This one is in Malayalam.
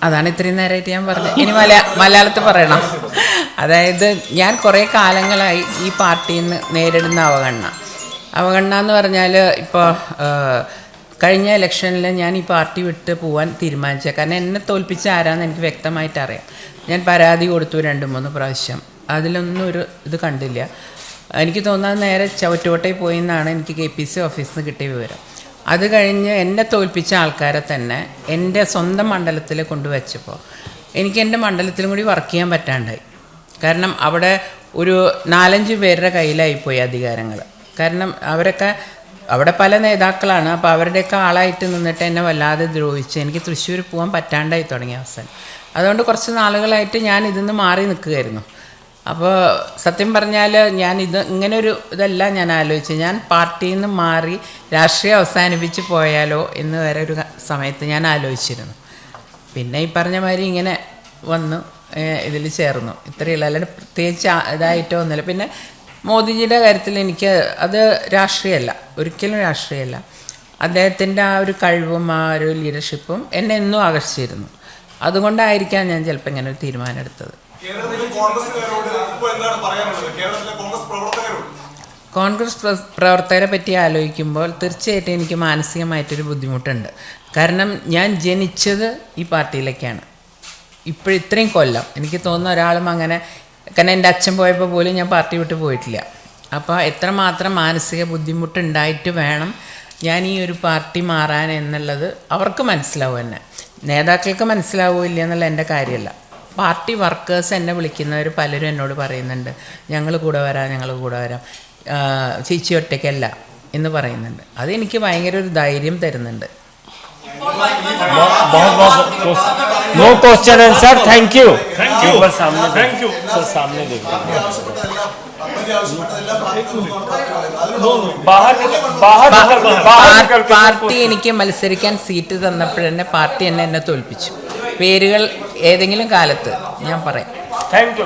അതാണ് ഇത്രയും നേരമായിട്ട് ഞാൻ പറഞ്ഞത്. ഇനി മലയാളത്തിൽ പറയണം. അതായത് ഞാൻ കുറേ കാലങ്ങളായി ഈ പാർട്ടിയിൽ നിന്ന് നേരിടുന്ന അവഗണന എന്ന് പറഞ്ഞാൽ ഇപ്പോൾ കഴിഞ്ഞ ഇലക്ഷനിൽ ഞാൻ ഈ പാർട്ടി വിട്ട് പോകാൻ തീരുമാനിച്ചത്. കാരണം എന്നെ തോൽപ്പിച്ച ആരാന്ന് എനിക്ക് വ്യക്തമായിട്ട് അറിയാം. ഞാൻ പരാതി കൊടുത്തു 2-3 പ്രാവശ്യം. അതിലൊന്നും ഒരു ഇത് കണ്ടില്ല. എനിക്ക് തോന്നാൻ നേരെ ചവറ്റുകോട്ടയിൽ പോയി എന്നാണ് എനിക്ക് KPC ഓഫീസിൽ നിന്ന് കിട്ടിയ വിവരം. അത് കഴിഞ്ഞ് എന്നെ തോൽപ്പിച്ച ആൾക്കാരെ തന്നെ എൻ്റെ സ്വന്തം മണ്ഡലത്തിൽ കൊണ്ടുവച്ചപ്പോൾ എനിക്ക് എൻ്റെ മണ്ഡലത്തിലും കൂടി വർക്ക് ചെയ്യാൻ പറ്റാണ്ടായി. കാരണം അവിടെ ഒരു 4-5 പേരുടെ കയ്യിലായിപ്പോയി അധികാരങ്ങൾ. കാരണം അവരൊക്കെ അവിടെ പല നേതാക്കളാണ്. അപ്പോൾ അവരുടെയൊക്കെ ആളായിട്ട് നിന്നിട്ട് എന്നെ വല്ലാതെ ദ്രോഹിച്ച് എനിക്ക് തൃശ്ശൂർ പോകാൻ പറ്റാണ്ടായി തുടങ്ങിയ അവസാനം. അതുകൊണ്ട് കുറച്ച് നാളുകളായിട്ട് ഞാൻ ഇതിന്ന് മാറി നിൽക്കുകയായിരുന്നു. അപ്പോൾ സത്യം പറഞ്ഞാൽ ഞാൻ ഇങ്ങനൊരു ഇതല്ല ഞാൻ ആലോചിച്ചത്. ഞാൻ പാർട്ടിയിൽ നിന്ന് മാറി രാഷ്ട്രീയം അവസാനിപ്പിച്ച് പോയാലോ എന്ന് വരെ ഒരു സമയത്ത് ഞാൻ ആലോചിച്ചിരുന്നു. പിന്നെ ഈ പറഞ്ഞ മാതിരി ഇങ്ങനെ വന്നു ഇതിൽ ചേർന്നു. ഇത്രയുള്ള അല്ലാണ്ട് പ്രത്യേകിച്ച് ഇതായിട്ടോ ഒന്നുമില്ല. പിന്നെ മോദിജിയുടെ കാര്യത്തിൽ എനിക്ക് അത് രാഷ്ട്രീയമല്ല, ഒരിക്കലും രാഷ്ട്രീയമല്ല. അദ്ദേഹത്തിൻ്റെ ആ ഒരു കഴിവും ആ ഒരു ലീഡർഷിപ്പും എന്നെ എന്നും ആകർഷിച്ചിരുന്നു. അതുകൊണ്ടായിരിക്കാം ഞാൻ ചിലപ്പോൾ ഇങ്ങനെ ഒരു തീരുമാനം എടുത്തത്. കോൺഗ്രസ് പ്രവർത്തകരെ പറ്റി ആലോചിക്കുമ്പോൾ തീർച്ചയായിട്ടും എനിക്ക് മാനസികമായിട്ടൊരു ബുദ്ധിമുട്ടുണ്ട്. കാരണം ഞാൻ ജനിച്ചത് ഈ പാർട്ടിയിലേക്കാണ്. ഇത്രയും കൊല്ലം എനിക്ക് തോന്നുന്ന ഒരാളും അങ്ങനെ, കാരണം എൻ്റെ അച്ഛൻ പോയപ്പോൾ പോലും ഞാൻ പാർട്ടി വിട്ട് പോയിട്ടില്ല. അപ്പോൾ എത്രമാത്രം മാനസിക ബുദ്ധിമുട്ടുണ്ടായിട്ട് വേണം ഞാൻ ഈ ഒരു പാർട്ടി മാറാൻ എന്നുള്ളത് അവർക്ക് മനസ്സിലാവും. എന്നെ നേതാക്കൾക്ക് മനസ്സിലാവില്ല എന്നുള്ള എൻ്റെ കാര്യമല്ല. പാർട്ടി വർക്കേഴ്സ് എന്നെ വിളിക്കുന്നവർ പലരും എന്നോട് പറയുന്നുണ്ട്, ഞങ്ങൾ കൂടെ വരാം, ചേച്ചി ഒറ്റയ്ക്കല്ല എന്ന് പറയുന്നുണ്ട്. അതെനിക്ക് ഭയങ്കര ഒരു ധൈര്യം തരുന്നുണ്ട്. No question answer. Thank you. Party എനിക്ക് മത്സരിക്കാൻ സീറ്റ് തന്നപ്പോഴെന്നെ പാർട്ടി എന്നെ തോൽപ്പിച്ചു. പേരുകൾ ഏതെങ്കിലും കാലത്ത് ഞാൻ പറയാം. Thank you.